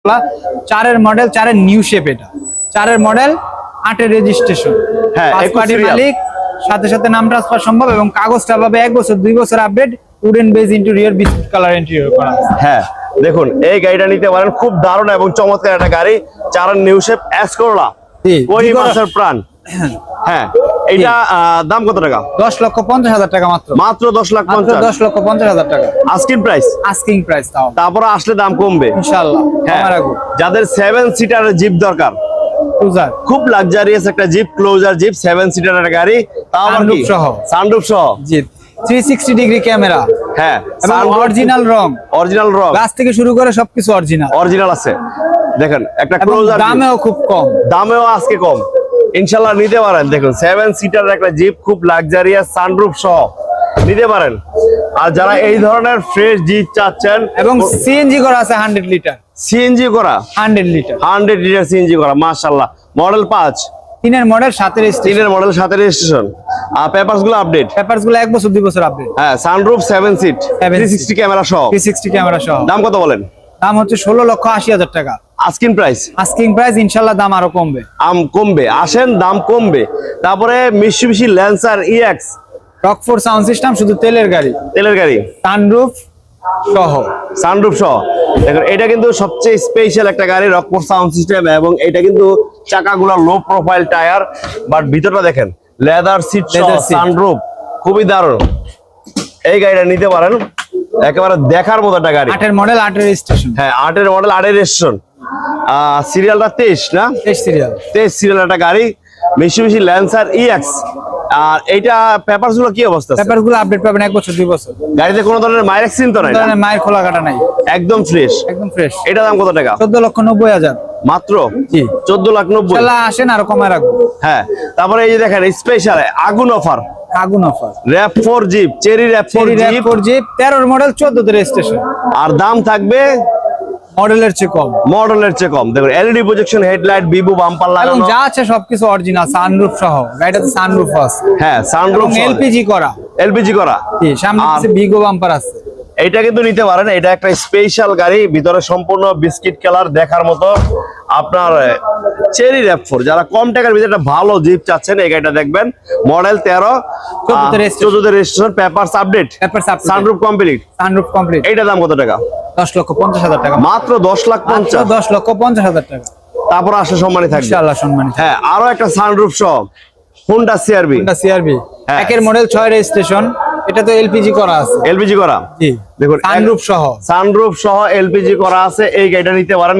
4 model, 4 new shape, এটা 4 model, 8 registration. হ্যাঁ, party মালিক, সাথে সাথে নাম ট্রান্সফার সম্ভব এবং কাগজটা পাবে 1 বছর 2 বছর update. Wooden beige interior, biscuit colour interior করা আছে। হ্যাঁ দেখুন এই গাড়িটা নিতে পারেন, খুব দারুণ এবং চমৎকার একটা গাড়ি। 4 নিউ শেপ এস করলা, ওই মাসের প্রাণ। হ্যাঁ, এইটা দাম কত টাকা? 10,50,000 টাকা মাত্র। মাত্র 10,50,000। 10,50,000 টাকা আস্কিং প্রাইস। Asking price. তাও তারপরে আসলে দাম কমবে ইনশাআল্লাহ। হ্যাঁ, যাদের 7 সিটারের জিপ দরকার, ক্রুজার, খুব লাক্সারিয়াস একটা জিপ, ক্লোজার জিপ, 7 সিটারের গাড়ি, তাও আবার কি সানরুফ সহ জিপ, 360 ডিগ্রি ক্যামেরা। হ্যাঁ, অরিজিনাল রং, অরিজিনাল রং, গ্লাস থেকে শুরু করে সবকিছু অরিজিনাল অরিজিনাল আছে। দেখেন একটা ক্লোজার, দামেও খুব কম, দামেও আজকে কম, ইনশাআল্লাহ নিতে পারেন। দেখুন 7 সিটার একটা জিপ, খুব লাক্সারিয়াস, সানরুফ সহ নিতে পারেন। আর যারা এই ধরনের ফ্রেশ জিপ চাচ্ছেন, এবং সিএনজি করা আছে 100 লিটার, সিএনজি করা 100 লিটার, 100 লিটার সিএনজি করা, মাশাআল্লাহ। Model 5, 3 model, 7 registration, 3 model, 7 registration. আর পেপারস গুলো আপডেট, পেপারস গুলো 1 বছর 2 বছর আপডেট। হ্যাঁ, সানরুফ 7 সিট, 360 ক্যামেরা সহ, 360 ক্যামেরা সহ। দাম কত বলেন? দাম হচ্ছে 16,80,000 টাকা আস্কিং প্রাইস। আস্কিং প্রাইস, ইনশাআল্লাহ দাম আরো কমবে। কমবে, আসেন দাম কমবে। তারপরে Mitsubishi Lancer EX, Rockford sound system, শুধু তেলের গাড়ি, তেলের গাড়ি, সানরুফ সহ, সানরুফ সহ। দেখুন এটা কিন্তু সবচেয়ে স্পেশাল একটা গাড়ি, রকফোর্ড সাউন্ড সিস্টেম, এবং এটা কিন্তু চাকাগুলো লো প্রোফাইল টায়ার, বাট ভিতরটা দেখেন লেদার সিট সহ, সানরুফ, খুবই দারুণ। এই গাড়িটা নিতে পারেন, একেবারে দেখার মতো একটা গাড়ি। 8 মডেল, 8 রেজিস্ট্রেশন। হ্যাঁ, 8 মডেল, 8 রেজিস্ট্রেশন। সিরিয়ালটা 23 না? 23 সিরিয়াল, 23 সিরিয়াল একটা গাড়ি, মিৎসুবিশি ল্যান্সার ইএক্স। আর এইটা পেপারস গুলো কি অবস্থা? পেপারস গুলো আপডেট পাবেন 1 বছর 2 বছর। গাড়িতে কোনো ধরনের মাইর অ্যাক্সিডেন্ট তো নাই? কোনো ধরনের মায়ের খোলা কাটা নাই, একদম ফ্রেশ, একদম ফ্রেশ। এটা দাম কত টাকা? 14,90,000 মাত্র। জি, 14,90,000। ইনশাআল্লাহ আসেন, আরো কমায় রাখবো। হ্যাঁ, তারপরে এই যে দেখেন স্পেশাল আগুন অফার, আগুন অফার, র‍্যাপ4 জিপ, চেরি র‍্যাপ4 জিপ, 13 মডেল, 14 রেজিস্ট্রেশন। আর দাম থাকবে মডেলের চেয়ে কম, মডেলের চেয়ে কম। দেখুন এলইডি প্রজেকশন হেডলাইট, বিবু বাম্পার এবং লাগানো, যা আছে সবকিছু অরিজিনাল, সানরুফ সহ। গাড়িটাতে সানরুফ আছে, হ্যাঁ সানরুফ, এলপিজি করা, এলপিজি করা। জি, সামনে আছে বিগো বাম্পার আছে। এটা কিন্তু নিতে পারেন, এটা একটা স্পেশাল গাড়ি, ভিতরে সম্পূর্ণ বিস্কিট কালার, দেখার মতো। আপনার চেরি র‍্যাপ4, যারা কম টাকার ভিতরে একটা ভালো জিপ চাচ্ছেন, এই গাড়িটা দেখবেন। Model 13, 14 registration, papers update, sunroof complete, sunroof complete. এইটা দাম কত টাকা? 10,50,000 টাকা মাত্র। 10,50,000, 10,50,000 টাকা। তারপর আসলে সম্মানী থাকবে ইনশাআল্লাহ সম্মানিত। হ্যাঁ, আরো একটা সানরুফ সহ হোন্ডা সিআরভি, এটা সিআরভি, 1 মডেল, 6 রেজিস্ট্রেশন। এটা তো এলপিজি করা আছে, এলপিজি করা। জি, দেখুন সানরুফ সহ, সানরুফ সহ এলপিজি করা আছে। এই গাড়িটা নিতে পারেন।